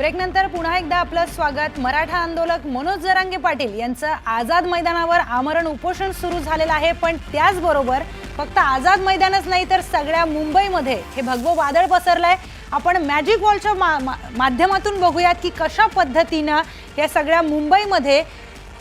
Break नंतर पुन्हा एकदा आपलं स्वागत। मराठा आंदोलक मनोज जरांगे पाटील यांचं आझाद मैदानावर आमरण उपोषण सुरू झालेलं आहे। पण त्याचबरोबर फक्त आझाद मैदानच नाही तर सगळ्या मुंबईमध्ये हे भगवं वादळ पसरलंय। आपण मॅजिक वॉलच्या माध्यमातून बघूयात की कशा पद्धतीने या सगळ्या मुंबईमध्ये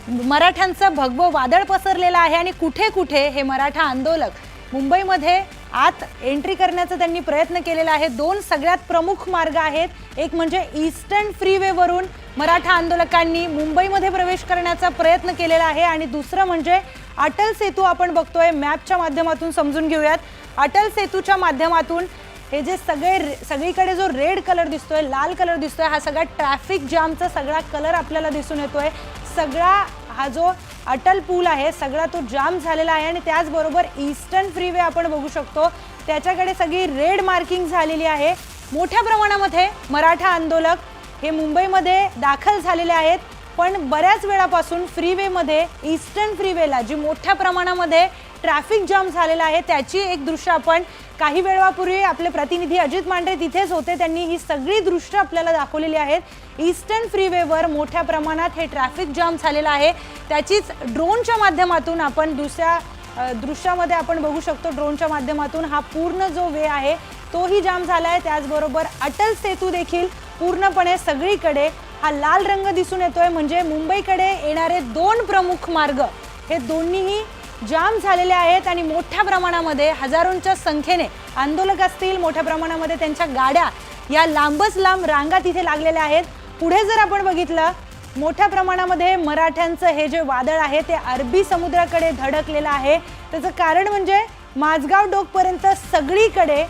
मराठ्यांचं भगवं वादळ पसरलेलं आहे आणि कुठे कुठे हे मराठा आंदोलक मुंबईमध्ये आत एंट्री करण्याचा त्यांनी प्रयत्न केलेला आहे। दोन सगळ्यात प्रमुख मार्ग आहेत, एक म्हणजे ईस्टर्न फ्रीवे वरून मराठा आंदोलकांनी मुंबईमध्ये प्रवेश करण्याचा प्रयत्न केलेला आहे आणि दुसरं म्हणजे अटल सेतू आपण बघतोय। मॅपच्या माध्यमातून समजून घेऊयात। अटल सेतूच्या माध्यमातून हे जे सगळीकडे जो रेड कलर दिसतोय, लाल कलर दिसतोय, हा सगळा ट्रॅफिक जामचा सगळा कलर आपल्याला दिसून येतोय। सगळा हा जो अटल पूल आहे सगळा तो जाम झालेला आहे आणि त्याचबरोबर ईस्टर्न फ्रीवे आपण बघू शकतो त्याच्याकडे सगळी रेड मार्किंग झालेली आहे। मोठ्या प्रमाणामध्ये मराठा आंदोलक हे मुंबईमध्ये दाखल झालेले आहेत, पण बऱ्याच वेळापासून फ्रीवेमध्ये ईस्टर्न फ्रीवेला जी मोठ्या प्रमाणामध्ये ट्रॅफिक जाम झालेला आहे त्याची एक दृश्य आपण काही वेळापूर्वी आपले प्रतिनिधी अजित मांढरे तिथेच होते, त्यांनी ही सगळी दृश्य आपल्याला दाखवलेली आहेत। ईस्टर्न फ्रीवेवर मोठ्या प्रमाणात हे ट्रॅफिक जाम झालेला आहे, त्याचीच ड्रोनच्या माध्यमातून आपण दुसऱ्या दृश्यामध्ये आपण बघू शकतो। ड्रोनच्या माध्यमातून हा पूर्ण जो वे आहे तोही जाम झाला आहे। त्याचबरोबर अटल सेतू देखील पूर्णपणे सगळीकडे हा लाल रंग दिसून येतोय, म्हणजे मुंबईकडे येणारे दोन प्रमुख मार्ग हे दोन्हीही जाम झालेले आहेत आणि मोठ्या प्रमाणामध्ये हजारोंच्या संख्येने आंदोलक असतील, मोठ्या प्रमाणामध्ये त्यांच्या गाड्या या लांबच लांब रांगा तिथे लागलेल्या आहेत। पुढे जर आपण बघितलं मोठ्या प्रमाणामध्ये मराठ्यांचं हे जे वादळ आहे ते अरबी समुद्राकडे धडकलेलं आहे। त्याचं कारण म्हणजे माझगाव डोकपर्यंत सगळीकडे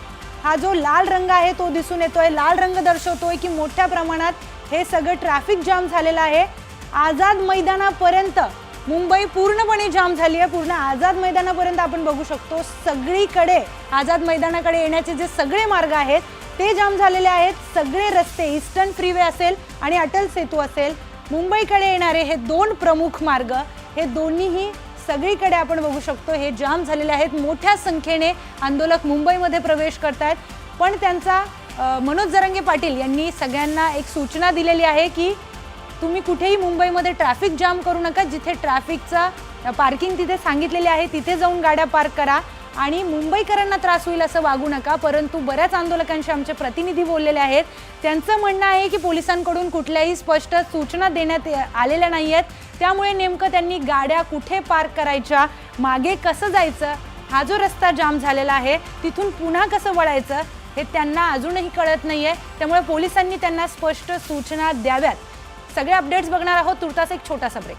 हा जो लाल रंग आहे तो दिसून येतोय। लाल रंग दर्शवतोय की मोठ्या प्रमाणात हे सगळं ट्रॅफिक जाम झालेलं आहे। आझाद मैदानापर्यंत मुंबई पूर्णपणे जाम झाली आहे। पूर्ण आझाद मैदानापर्यंत आपण बघू शकतो सगळीकडे आझाद मैदानाकडे येण्याचे जे सगळे मार्ग आहेत ते जाम झालेले आहेत। सगळे रस्ते ईस्टर्न फ्रीवे असेल आणि अटल सेतू असेल, मुंबईकडे येणारे हे दोन प्रमुख मार्ग हे दोन्हीही सगळीकडे आपण बघू शकतो हे जाम झालेले आहेत। मोठ्या संख्येने आंदोलक मुंबईमध्ये प्रवेश करतात, पण त्यांचा मनोज जरांगे पाटील यांनी सगळ्यांना एक सूचना दिलेली आहे की तुम्ही कुठेही मुंबईमध्ये ट्रॅफिक जाम करू नका। जिथे ट्रॅफिकचा पार्किंग तिथे सांगितलेली आहे तिथे जाऊन गाड्या पार्क करा आणि मुंबईकरांना त्रास होईल असं वागू नका। परंतु बऱ्याच आंदोलकांशी आमचे प्रतिनिधी बोललेले आहेत, त्यांचं म्हणणं आहे की पोलिसांकडून कुठल्याही स्पष्ट सूचना देण्यात आलेल्या नाही आहेत, त्यामुळे नेमकं त्यांनी गाड्या कुठे पार्क करायच्या, मागे कसं जायचं, हा जो रस्ता जाम झालेला आहे तिथून पुन्हा कसं वळायचं हे त्यांना अजूनही कळत नाहीये। त्यामुळे पोलिसांनी त्यांना स्पष्ट सूचना द्याव्यात। सगळे अपडेट्स बघणार आहोत, तुर्तास एक छोटासा ब्रेक।